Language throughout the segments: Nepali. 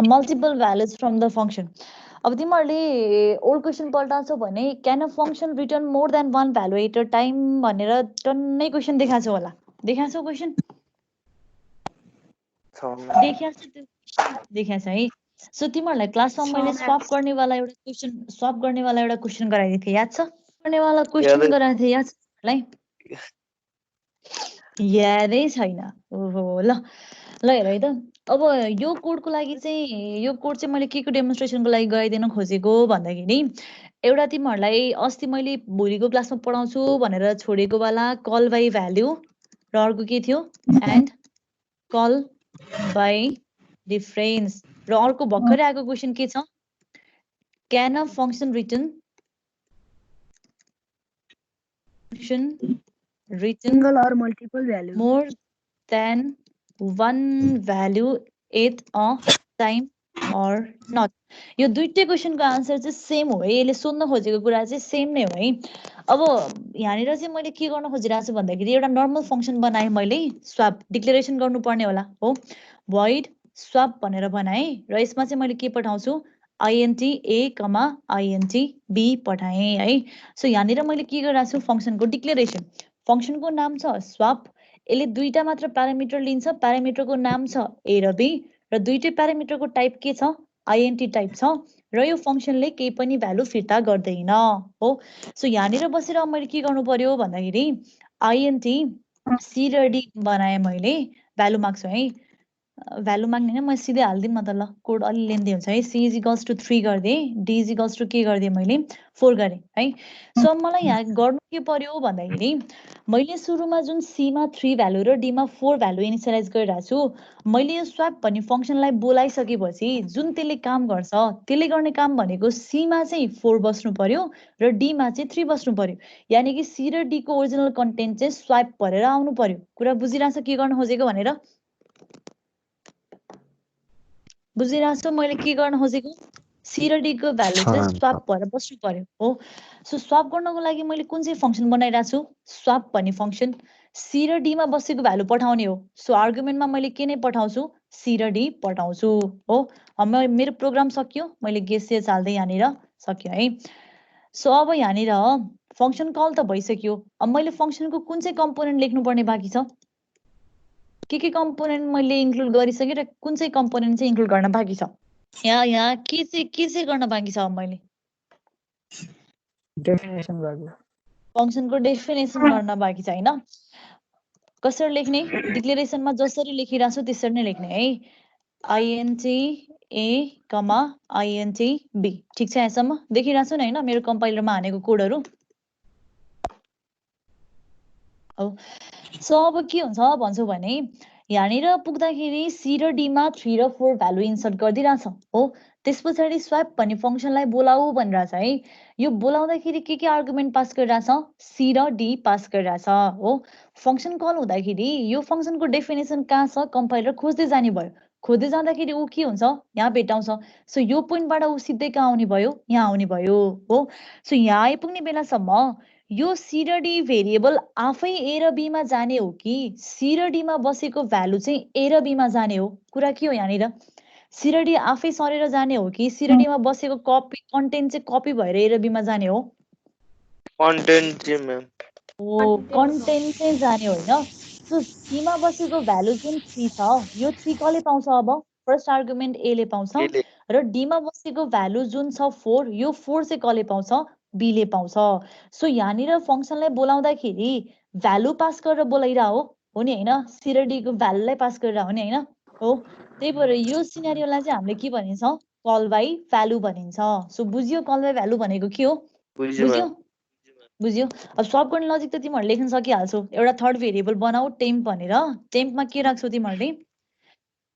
multiple values from the function. अब तिमीहरूले ओल्ड क्वेसन पल्टाउँछौ भने can a function return more than one value at a time भनेर टन्नै क्वेसन देखाएको छ होला देखाएको छ क्वेसन देखाएको छ है सो तिमीहरूलाई क्लासमा मैले स्वप गर्नेवाला एउटा क्वेसन गराइदिएको थिएँ याद छ गर्नेवाला क्वेसन गराएको थिएँ याद छ तिमीहरूलाई यादै छैन ओहो ल हेर है त अब यो कोडको लागि चाहिँ यो कोड चाहिँ मैले के को डेमोन्स्ट्रेसनको लागि गराइदिन खोजेको भन्दाखेरि एउटा तिमीहरूलाई अस्ति मैले भोलिको क्लासमा पढाउँछु भनेर छोडेको वाला कल बाई भ्याल्यु र अर्को के थियो एन्ड कल बाई डिफरेन्स र अर्को भर्खरै आएको क्वेसन के छ can a function return single or multiple value more than one value at a time or not यो दुईटै क्वेसनको आन्सर चाहिँ सेम हो है यसले सोध्न खोजेको कुरा चाहिँ सेम नै हो है अब यहाँनिर चाहिँ मैले के गर्न खोजिरहेको छु भन्दाखेरि एउटा नर्मल फंक्सन बनाएँ मैले स्वप डिक्लेरेसन गर्नुपर्ने होला हो void swap भनेर बनाएँ र यसमा चाहिँ मैले के पठाउँछु int a, int b पठाएँ है सो यहाँनिर मैले के गरिरहेको छु फंक्सनको डिक्लेरेसन फंक्सनको नाम छ स्वप यसले दुईटा मात्र प्यारामिटर लिन्छ प्यारामिटरको नाम छ a र b र दुईटै प्यारामिटरको टाइप के छ int टाइप छ र यो फंक्सनले केही पनि भ्यालु फिर्ता गर्दैन हो सो यहाँनिर बसेर मैले के गर्नु पर्यो भन्दाखेरि int c र d बनाएँ मैले भ्यालु माग्छु है भ्यालु माग्ने हैन म सिधै हाल्दिम न त ल कोड अलि लेन्दी हुन्छ है c इज इक्वल्स टु 3 गरिदिएँ d इज इक्वल्स टु के गरिदिएँ मैले 4 गरेँ है सो मलाई यहाँ गर्नु के पर्यो भन्दाखेरि मैले सुरुमा जुन c मा 3 भ्यालु र d मा 4 भ्यालु इनिसियलाइज गरिरहेको छु मैले यो स्वप भन्ने फंक्सनलाई बोलाइसकेपछि जुन त्यसले काम गर्छ त्यसले गर्ने काम भनेको c मा चाहिँ 4 बस्नु पर्यो र d मा चाहिँ 3 बस्नु पर्यो यानी कि c र d को ओरिजिनल कन्टेन्ट चाहिँ स्वप भरेर आउनु पर्यो कुरा बुझिरहेछ के गर्न खोजेको भनेर बुझिरहेछौ मैले के गर्न खोजेको c र d को भ्यालु चाहिँ स्वप भएर बस्नु पर्यो हो सो स्वप गर्नको लागि मैले कुन चाहिँ फंक्सन बनाइरहेको छु स्वप भन्ने फंक्सन c र d मा बसेको भ्यालु पठाउने हो सो आर्गुमेन्टमा मैले के नै पठाउँछु c र d पठाउँछु हो मेरो प्रोग्राम सकियो मैले गेस हाल्दै यहाँनिर सक्यो है सो अब यहाँनिर फंक्सन कल त भइसक्यो अब मैले फंक्सनको कुन चाहिँ कम्पोनेन्ट लेख्नुपर्ने बाँकी छ के कम्पोनेन्ट मैले इन्क्लुड गरिसकेँ र कुन चाहिँ कम्पोनेन्ट चाहिँ इन्क्लुड गर्न बाँकी छ यहाँ के चाहिँ गर्न बाँकी छ अब मैले डेफिनेसन गर्नु फंक्सनको डेफिनेसन गर्न बाँकी छ हैन कसरी लेख्ने डिक्लेरेसनमा जसरी लेखिरहेको छु त्यसरी नै लेख्ने है int a, int b ठीक छ यहाँसम्म देखिरहेको छु नि हैन मेरो कम्पाइलरमा हानेको कोडहरु सो अब के हुन्छ भन्छु भने यहाँनिर पुग्दाखेरि c र d मा 3 र 4 भ्यालु इन्सर्ट गर्दिरहेछ हो त्यसपछि स्वप भन्ने फंक्सनलाई बोलाऊ भनिरहेछ है यो बोलाउँदाखेरि के आर्गुमेन्ट पास गरिरहेछ c र d पास गरिरहेछ हो फंक्सन कल हुँदाखेरि यो फंक्सनको डेफिनेसन कहाँ छ कम्पाइलर खोज्दै जाने भयो खोज्दै जाँदाखेरि उ के हुन्छ यहाँ भेटाउँछ सो यो पोइन्टबाट उ सिधै कहाँ आउने भयो यहाँ आउने भयो हो सो यहाँ आइपुग्ने बेलासम्म यो c र d भेरिएबल आफै a र b मा जाने हो कि c र d मा बसेको भ्यालु चाहिँ a र b मा जाने हो कुरा के हो यहाँनिर c र d आफै सरेर जाने हो कि c र d मा बसेको कन्टेन्ट चाहिँ कपी भएर a र b मा जाने हो कन्टेन्ट चाहिँ म्याम हो कन्टेन्ट चाहिँ जाने होइन सो c मा बसेको भ्यालु जुन 3 छ यो 3 कसले पाउँछ अब फर्स्ट आर्गुमेन्ट a ले पाउँछ र d मा बसेको भ्यालु जुन छ 4 यो 4 चाहिँ कसले पाउँछ b ले पाउँछ सो यहाँनिर फंक्सनलाई बोलाउँदाखेरि भ्यालु पास गरेर बोलाइरा हो नि हैन c र d को भ्यालुलाई पास गरेर हो नि हैन हो त्यही भएर यो सिनारियोलाई चाहिँ हामीले के भनिन्छ कल बाइ भ्यालु भनिन्छ सो बुझियो कल बाइ भ्यालु भनेको के हो बुझ्यो अब स्वप गर्ने लजिक त तिमीहरुले लेख्न सकिहाल्छौ एउटा थर्ड भेरिएबल बनाऊ टेम्प भनेर टेम्पमा के राख्छौ तिमीहरुले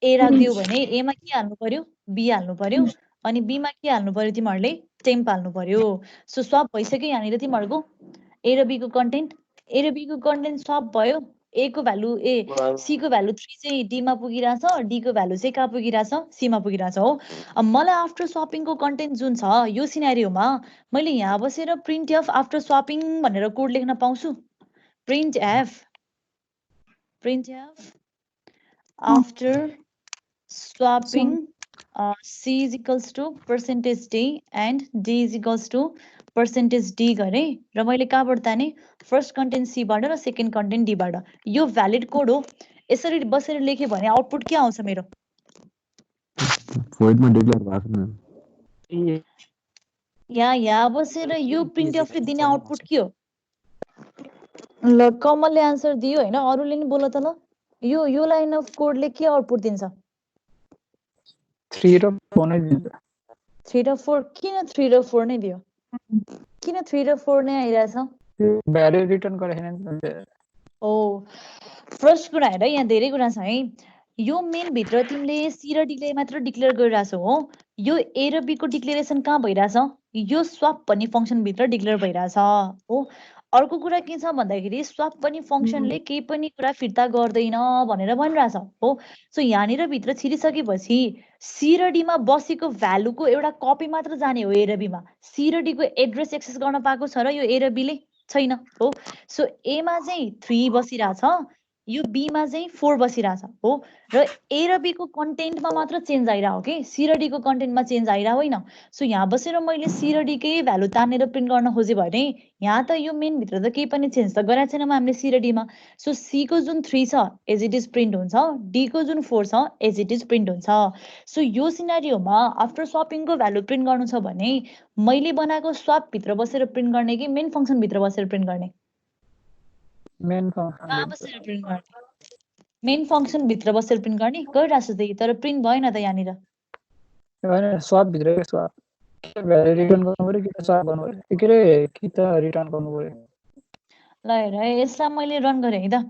a राख्दियौ भने a मा के हाल्नु पर्यो b हाल्नु पर्यो अनि b मा के हाल्नु पर्यो तिमीहरुले टेम्प हाल्नु पर्यो सो स्वप भइसक्यो यहाँनिर तिमीहरुको a र b को कन्टेन्ट a र b को कन्टेन्ट स्वप भयो a को भ्यालु c को भ्यालु 3 चाहिँ d मा पुगिराछ d को भ्यालु चाहिँ कहाँ पुगिराछ c मा पुगिराछ हो अब मलाई आफ्टर स्वापिङ को कन्टेन्ट जुन छ यो सिनारियोमा मैले यहाँ बसेर प्रिन्ट एफ आफ्टर स्वापिङ भनेर कोड लेख्न पाउँछु print f after swapping C is equals to percentage D and D is equals to percentage D गरेँ र मैले कहाँबाट ताने फर्स्ट कन्टेन्ट C बाट र सेकेन्ड कन्टेन्ट D बाट यो भ्यालिड कोड हो यसरी बसेर लेखे भने आउटपुट के आउँछ मेरो void मा डिक्लेयर भएको छ यहाँ बसेर यो printf ले दिने आउटपुट के हो ल कमलले आन्सर दियो हैन अरूले नि बोल त ल यो लाइन अफ कोडले के आउटपुट दिन्छ 3 र 4 नै दिन्छ 3 र 4 किन 3 र 4 नै दियो किन 3 र 4 नै आइराछ त्यो भ्यालु रिटर्न गरेन नि ओ फर्स्ट कुरा हेर यहाँ धेरै कुरा छ है यो मेन भित्र तिमीले सी र डी ले मात्र डिक्लेयर गरिराछौ हो यो ए र बी को डिक्लेरेसन कहाँ भइराछ यो स्वप भन्ने फंक्सन भित्र डिक्लेयर भइराछ हो अर्को कुरा के छ भन्दाखेरि स्वप पनि फंक्सनले केही पनि कुरा फिर्ता गर्दैन भनेर भनिराछ हो सो यहाँनिर भित्र छिरिसकेपछि सी र डी मा बसेको भ्यालुको एउटा कपी मात्र जाने हो ए र बी मा सी र डी को एड्रेस एक्सेस गर्न पाएको छ र यो ए र बी ले छैन हो सो ए मा चाहिँ 3 बसिराछ यो बी मा चाहिँ 4 बसिराछ हो र ए र बी को कन्टेन्टमा मात्र चेन्ज आइरा हो के सी र डी को कन्टेन्टमा चेन्ज आइरा होइन सो यहाँ बसेर मैले सी र डी कै भ्यालु तानेर प्रिन्ट गर्न खोजे भने यहाँ त यो मेन भित्र त केही पनि चेन्ज त गरेको छैनौँ हामीले सी र डी मा सो सी को जुन 3 छ एज इट इज प्रिन्ट हुन्छ डी को जुन 4 छ एज इट इज प्रिन्ट हुन्छ सो यो सिनारियोमा आफ्टर स्वापिङ को भ्यालु प्रिन्ट गर्नु छ भने मैले बनाएको स्वाप भित्र बसेर प्रिन्ट गर्ने कि मेन फंक्सन भित्र बसेर प्रिन्ट गर्ने मेन फंक्सन बसेर प्रिन्ट गर्ने मेन फंक्सन भित्र बसेर प्रिन्ट गर्ने गरिराछु त्यही तर प्रिन्ट भएन त यहाँनिर हैन स्वाप भित्र के स्वाप भ्यालु रिटर्न गर्नु पर्यो कि स्वाप गर्नु पर्यो के रे कि त रिटर्न गर्नु पर्यो ल हेर है यसलाई मैले रन गरेँ है त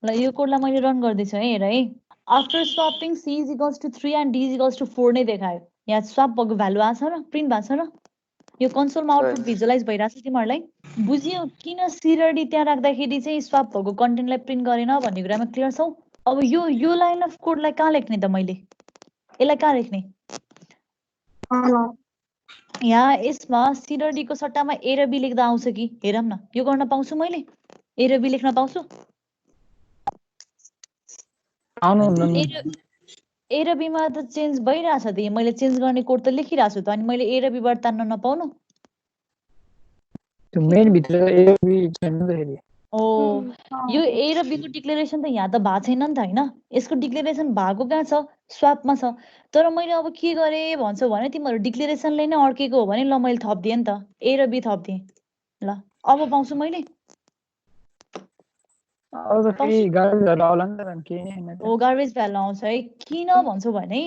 ल यो कोडलाई मैले रन गर्दैछु है हेर है after swapping c is equals to 3 and d is equals to 4 नै देखायो यहाँ स्वाप भएको भ्यालु आछ र प्रिन्ट भएको छ र यो कन्सोलमा आउटपुट भिजुअलाइज भइराछ तिमीहरुलाई बुझियो किन सी र डी त्यहाँ राख्दाखेरि चाहिँ स्वाप भएको कन्टेन्टलाई प्रिन्ट गरेन भन्ने कुरामा क्लियर छौ अब यो लाइन अफ कोडलाई कहाँ लेख्ने त मैले यसलाई कहाँ लेख्ने यहाँ यसमा सी र डी को सट्टामा ए र बी लेख्दा आउँछ कि हेरौँ न यो गर्न पाउँछु मैले ए र बी लेख्न पाउँछु ए र बी मा त चेन्ज भइराछ त मैले चेन्ज गर्ने कोड त लेखिराछु त अनि मैले ए र बी बाट तान्न नपाउनु त्यो मेन भित्र ए र बी छैन त फेरि ओ यो ए र बी को डिक्लेरेसन त यहाँ त भएको छैन नि त हैन यसको डिक्लेरेसन भएको कहाँ छ स्वापमा छ तर मैले अब के गरे भन्छौ भने तिमीहरु डिक्लेरेसनले नै अड्केको हो भने ल मैले थप्दिए नि त ए र बी थप्दिए ल अब पाउँछु मैले अब त फेरि गार्बेज भ्यालु आउला नि त के हैन ओ गार्बेज भ्यालु आउँछ है किन भन्छौ भने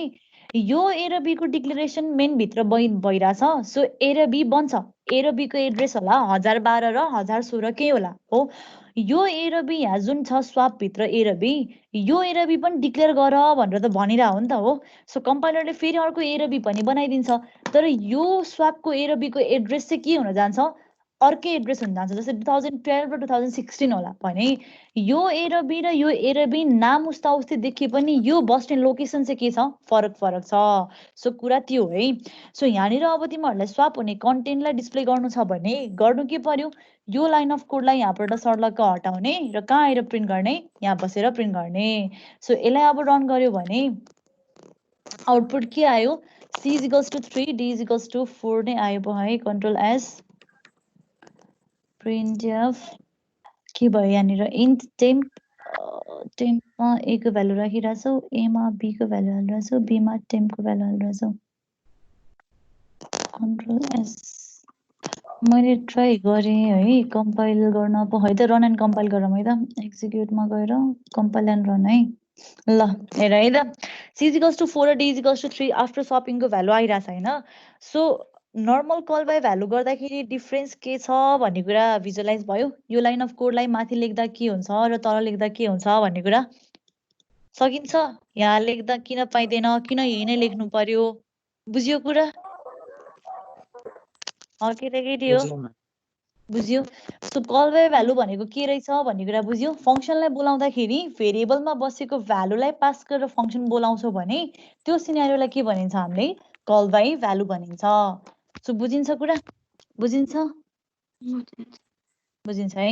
यो ए र बी को डिक्लेरेसन मेन भित्र भइराछ सो ए र बी बन्छ ए र बी को एड्रेस होला 1012 र 1016 के होला हो यो ए र बी यहाँ जुन छ स्वाप भित्र ए र बी यो ए र बी पनि डिक्लेयर गर भनेर त भनिरा हो नि त हो सो कम्पाइलरले फेरि अर्को ए र बी पनि बनाइदिन्छ तर यो स्वापको ए र बी को एड्रेस चाहिँ के हुन जान्छ अर्कै एड्रेस हुन जान्छ जस्तै 2012 र 2016 होला भने यो ए र बी नाम उस्ता उस्तै देखिए पनि यो बस्ने लोकेसन चाहिँ के छ फरक छ सो कुरा त्यो है सो यहाँनिर अब तिमीहरुलाई स्वाप हुने कन्टेन्टलाई डिस्प्ले गर्नु छ भने गर्नु के पर्यो यो लाइन अफ कोडलाई यहाँबाट सर्लक्क हटाउने र कहाँ आएर प्रिन्ट गर्ने यहाँ बसेर प्रिन्ट गर्ने सो यसलाई अब रन गर्यो भने आउटपुट के आयो c is equals to 3 d is equals to 4 नै आयो भयो है कन्ट्रोल s printf के भयो यहाँनिर इन्ट टेम्पमा a को भ्यालु राखिराछौ a मा b को भ्यालु हालिराछौ b मा टेम्प को भ्यालु हालिराछौ कन्ट्रोल s मैले ट्राई गरे है कम्पाइल गर्न पो है त रन एन्ड कम्पाइल गरौँ है त एक्जिक्युटमा गएर कम्पाइल एन्ड रन है ल हेर है त c is equals to 4 र d is equals to 3 after swapping को भ्यालु आइराछ हैन so normal call by value गर्दाखेरि डिफरेन्स के छ भन्ने कुरा भिजुअलाइज भयो यो लाइन अफ कोडलाई माथि लेख्दा के हुन्छ र तल लेख्दा के हुन्छ भन्ने कुरा सकिन्छ यहाँ लेख्दा किन पाइदैन किन यही नै लेख्नु पर्यो बुझ्यो कुरा केटाकेटी हो बुझ्यो सो कल बाइ भ्यालु भनेको के रहेछ भन्ने कुरा बुझ्यो फंक्सनलाई बोलाउँदाखेरि भेरिएबलमा बसेको भ्यालुलाई पास गरेर फंक्सन बोलाउँछौ भने त्यो सिनारियोलाई के भनिन्छ हामीले कल बाइ भ्यालु भनिन्छ सो बुझिन्छ कुरा बुझिन्छ है